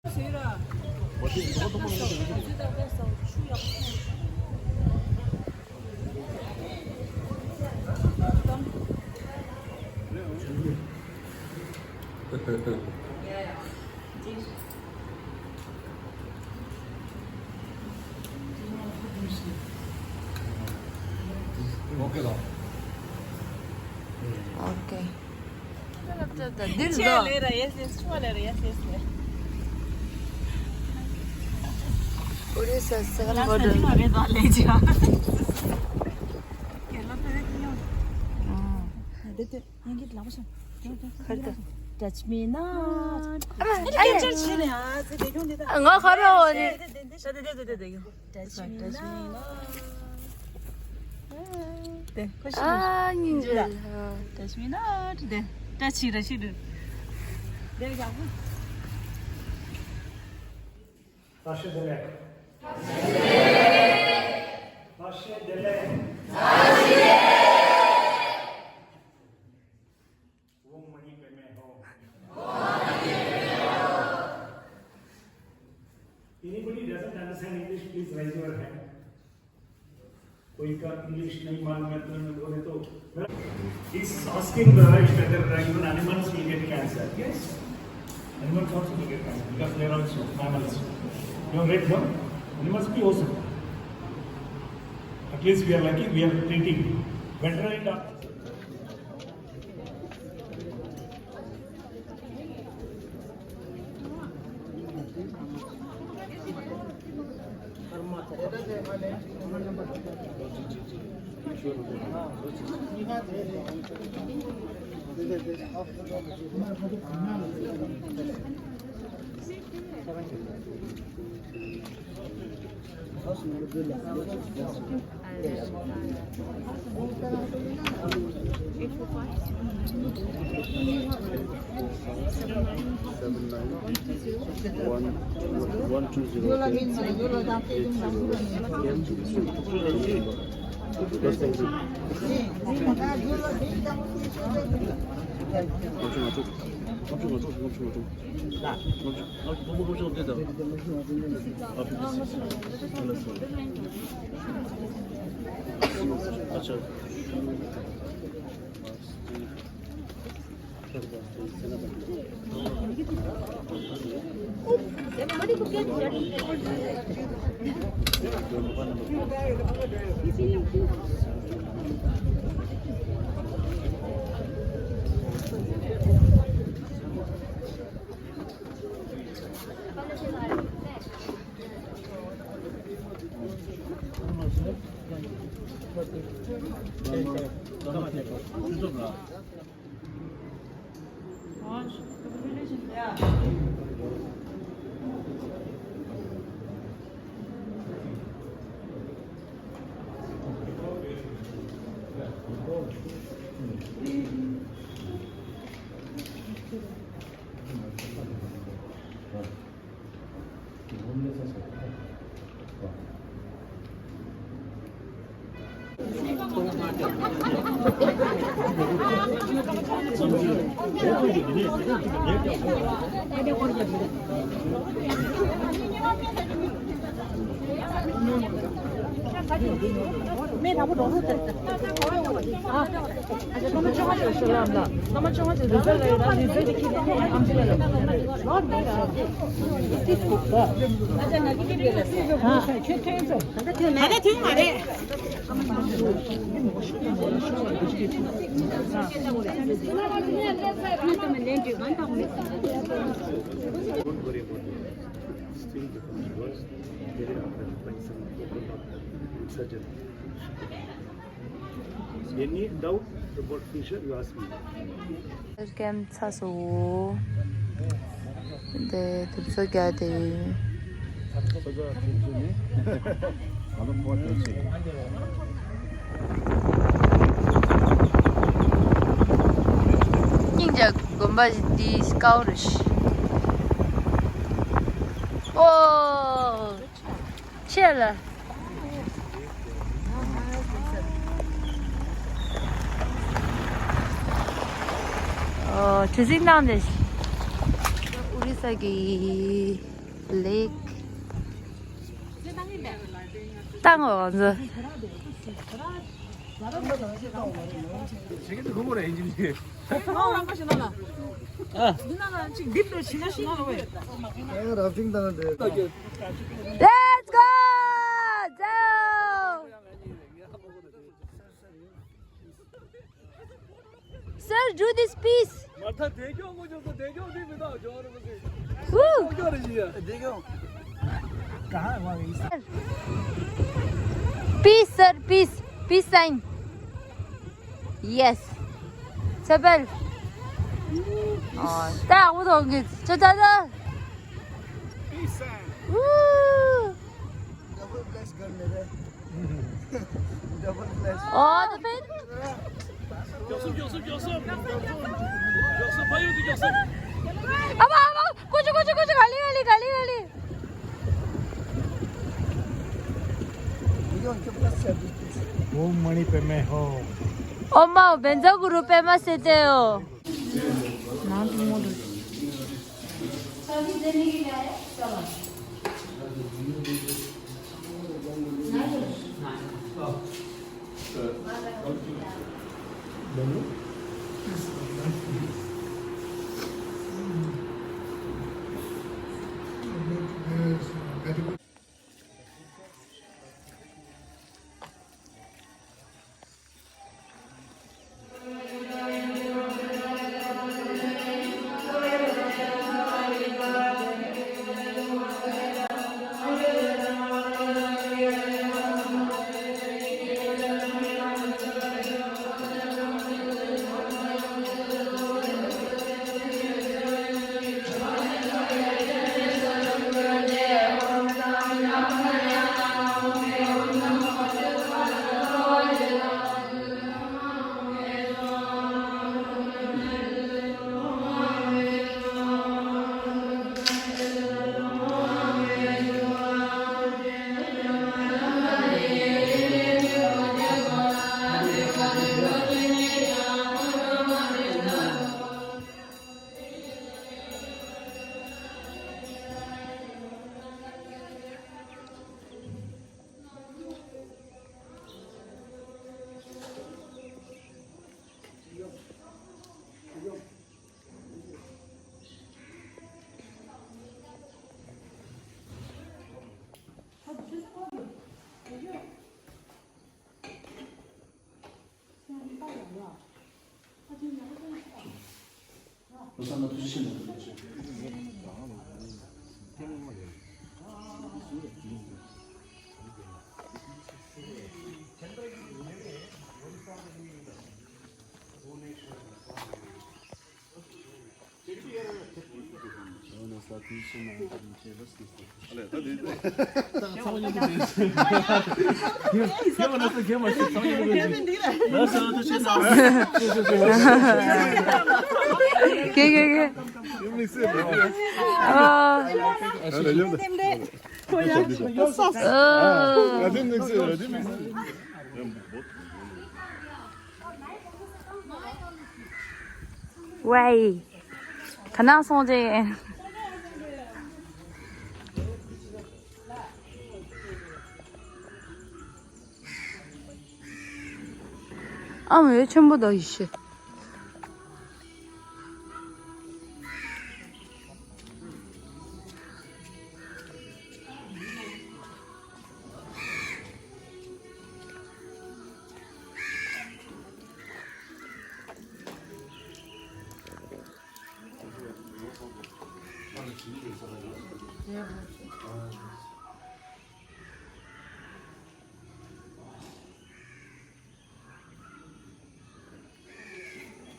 Okay. Odisha second border. Touch me not. Ngõ khó rồi. Touch me not. 네, 아, ninja. touch me not. 네, touch이라 싫어. 네, 자고. Taşı dele. Taşı dele. वो मणि पे मैं हो. Anybody doesn't understand English, please raise your hand. कोई का English नहीं मालूम है तो बोले तो. He's asking whether even animals will get cancer. Yes. Animals also will get cancer because they are also mammals. You have read them? Animals be also. At least we are lucky, we are treating veterinary doctor. Any doubt about future, you ask me. Camp 차소. 네, 듭석해야 돼. Ninja, gombaji di scourish. Oh, chill. 주식 나온데. 오리사기 레이크 땅어 완전 저기도 그거래 인증이. 한 번씩 넣어놔. 누나는 지금 립도 지나시 넣어 왜? 라프팅 당한데. Let's go! Down! Sir, do this piece. 마타 대경 오셔서 대경 됩니다. 좋아하는 분들. Woo! 좋아하시야. 대경. कहाँ वहाँ गई? Peace, sir, peace. Peace sign. Yes. 제발. 딱 아무도 안 계시. 저 자자. Woo! Double flash कर ले रे. Double flash. The pen. 역습 바이오드 역습. 아마 고주 갈리. 이건 좀 플러스야. वो मणि पे मैं हो. 엄마 면적으로 빼mas을 때요. Vậy khả năng xong rồi 왜 전부 다 이씨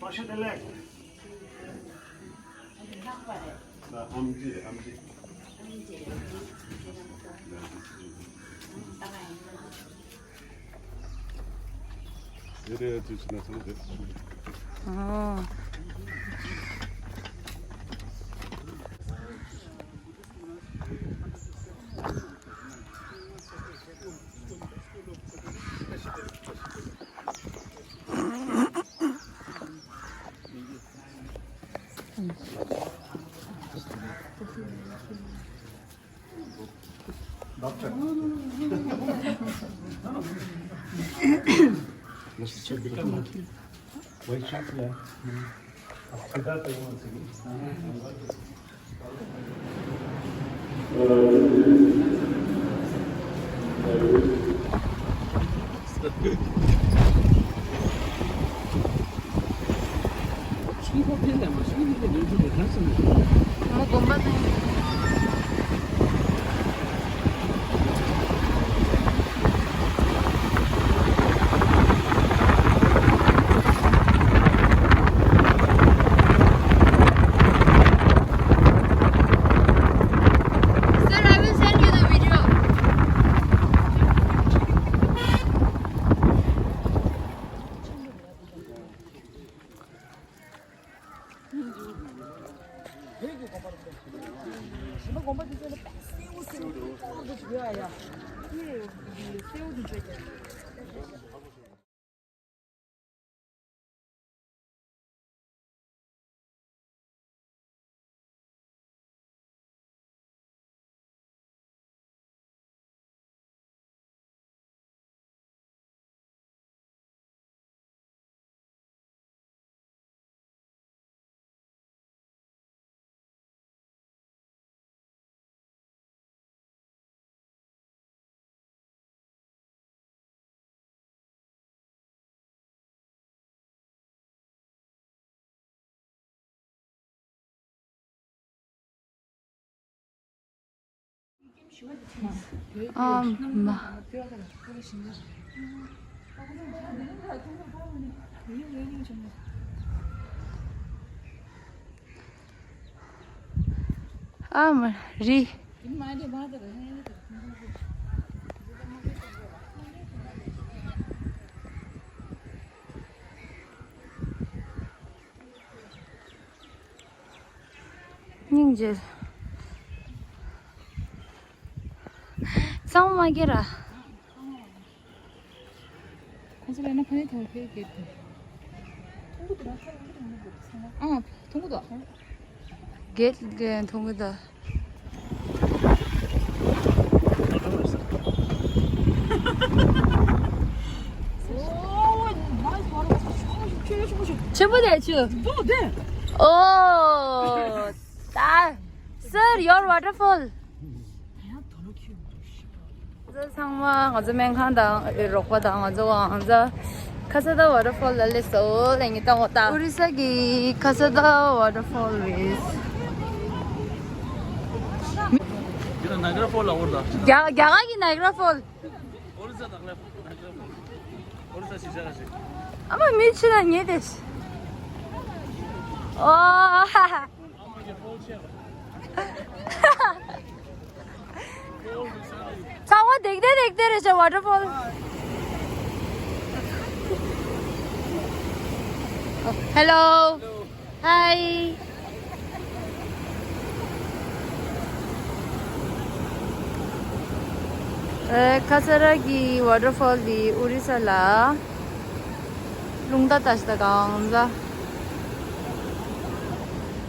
Proszę daleko. Nereye atıyorsun aslında? Doctor. White shot, yeah. Siddhartha University. 뭐 bomba Sir, I will send you the video. 리. 닝제. 상마게라. 건설에는 편히 더 이렇게. 어, 동구도. 게 동구다. 전부 대주. 네. 오, 딸. Sir, your waterfall. 상마 어제 맹한다 이렇거든 어제 왕자 카사다 waterfall lal리소 랭이다 왔다 우리 사기 카사다 waterfall is 이런 나이그라 폴 나오다. 야가기 나이그라 fall 오리사 나이그라 오리사 시작하시. 아마 미치는 얘데스 와 상마 देखते 저 waterfall hello hi 카사라기 waterfall이 우리살라 룽다 따시다가 혼자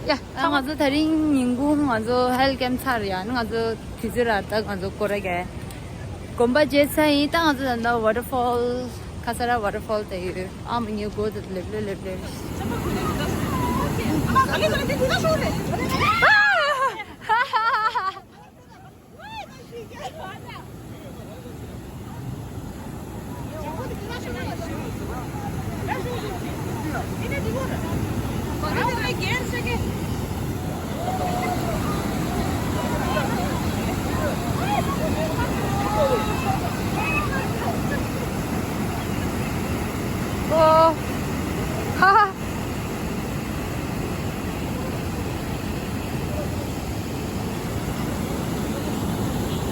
야, 아주 다른 인구 아주 헬캠 차리야. 아주 뒤지라다 아주 고래게. 곰바 제사이 땅 아주 난다 waterfall 카사라 waterfall 때 아무 you go to live. 어, 하하.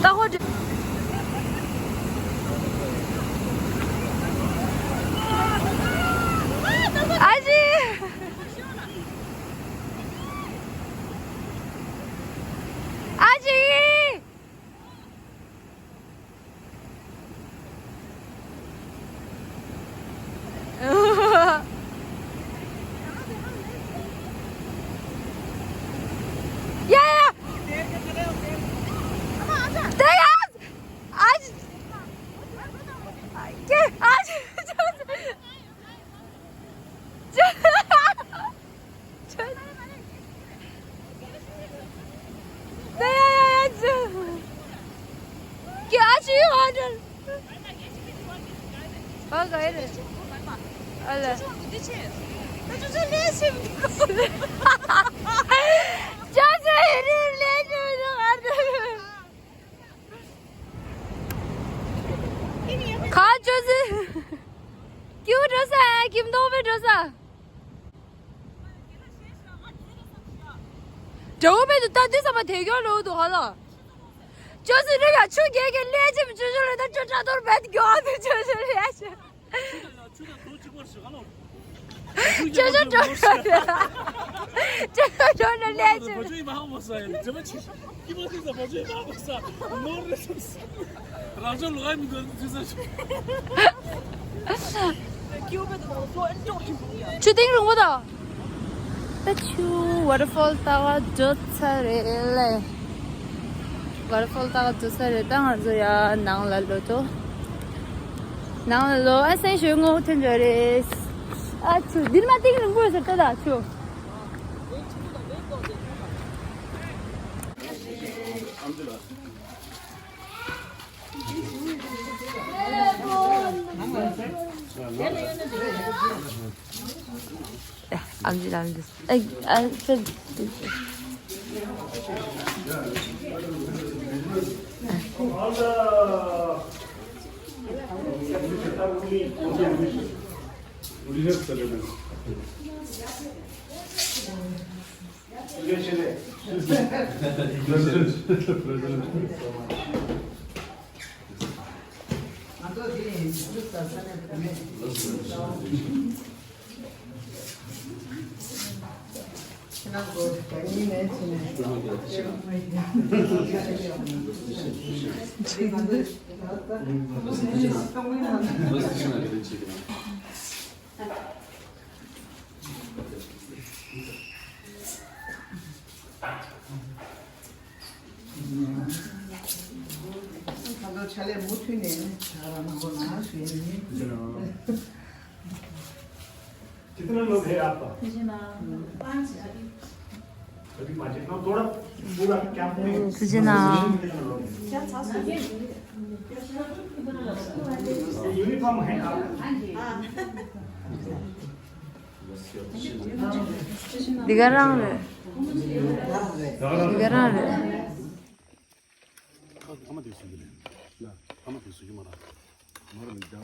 따고지. 아직. 아직. 야야! Bác gái này. Là. Cho xe đi lên rồi nó ăn được. Khá cho xe. Cứu cho xe, kiếm đâu về cho xe. 저번에도 딴 데서만 대결로도 하나. 저스 내가 추기에게 내지면 주줄래다 쫓아도록 뱉겨 하는 주줄래야지. 저저 저저 내지. 버주이 마음먹었어요. 저번 주 이번에서 버주이 마음먹었어. 노래서 라저 로가미도 주서. 주딩 롱보다. Chu waterfall tawa jotsarele waterfall tawa jotsare tang zo ya nang la lo to nang lo a sen shu ngo ten jore a chu din ma ting ring bo sa ta da chu 암지 कितना लोग है आपका? अभी पाँच इतना थोड़ा पूरा कैंप में 수진아 यूनिफॉर्म है आप 네가랑 네가랑 가만 돼 있어 그래. 야, 가만 돼 있어 이 말아. 말은 내가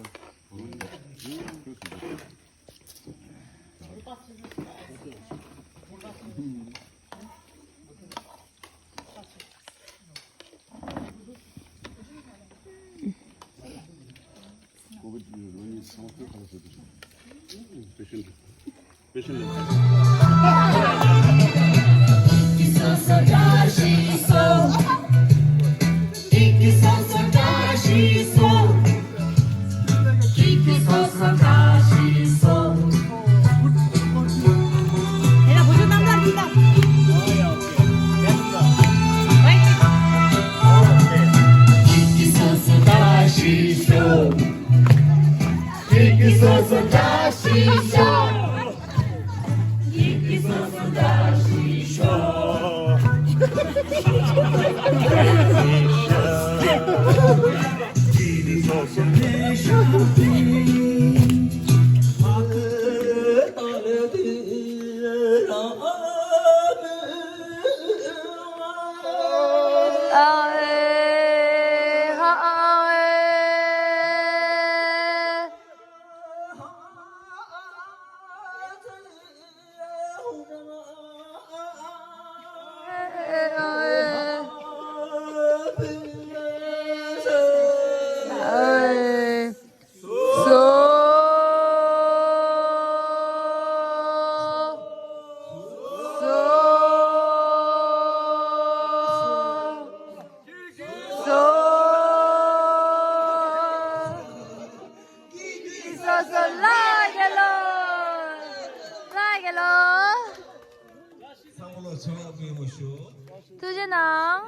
수진아